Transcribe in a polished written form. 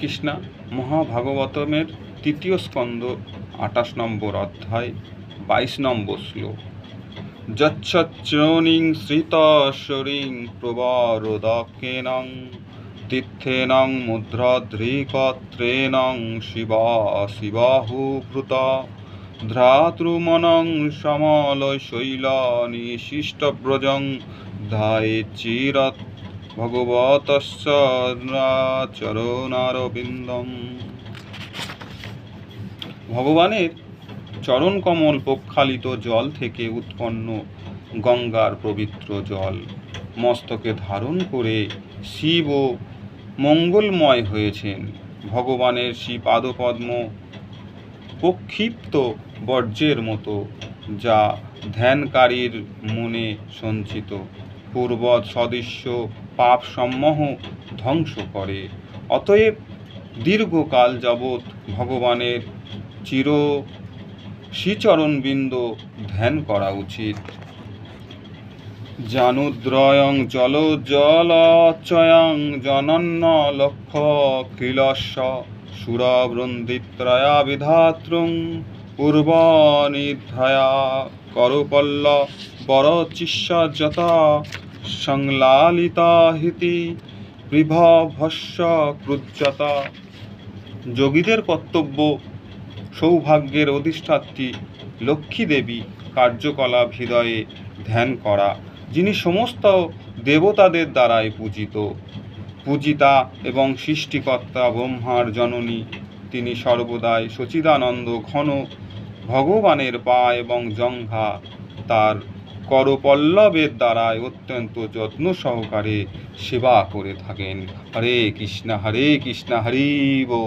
কৃষ্ণা। মহাভাগবতমের তৃতীয় স্কন্দ 28 নম্বর অধ্যায় 22 নম্বর শ্লোক। যচ্ছচ্চনিং শ্রিতশ্বরিং প্রবরোদকেনং তীর্থেনং মুদ্রাদ্রিকত্রেণং শিবাহুভূত ধ্রাতৃমনং সমলশৈলনিশিষ্টব্রজং ধ্যায়েচ্চিরৎ ভগবতস্য চরণারবিন্দম। ভগবানের চরণকমল প্রক্ষালিত জল থেকে উৎপন্ন গঙ্গার পবিত্র জল মস্তকে ধারণ করে শিব ও মঙ্গলময় হয়েছেন। ভগবানের শ্রীপাদপদ্ম প্রক্ষিপ্ত বর্জ্যের মতো, যা ধ্যানকারীর মনে সঞ্চিত পূর্বৎ সদৃশ্য পাপসমূহ ধ্বংস করে। অতএব দীর্ঘকাল যাবৎ ভগবানের শ্রীচরণবিন্দ ধ্যান করা উচিত। জানুদ্রয়ং জলজলচয়ং জনন্য লক্ষ্য খিলস্য সুরবৃন্দিত্রয়া বিধাতৃং পূর্বনিধ্যায়া করপল্ল বরচিষ্যযতা সংলালিতা হিতি বিভভস্য ক্রুজ্যতা। যোগীদের কর্তব্য সৌভাগ্যের অধিষ্ঠাত্রী লক্ষ্মী দেবী কার্যকলাপ হৃদয়ে ধ্যান করা, যিনি সমস্ত দেবতাদের দ্বারাই পূজিতা এবং সৃষ্টিকর্তা ব্রহ্মার জননী। তিনি সর্বদাই সচিদানন্দ ঘন ভগবানের পা এবং জঙ্ঘা তার করপল্লবের দ্বারাই অত্যন্ত যত্ন সহকারে সেবা করে থাকেন। হরে কৃষ্ণ হরে কৃষ্ণ হরি বল।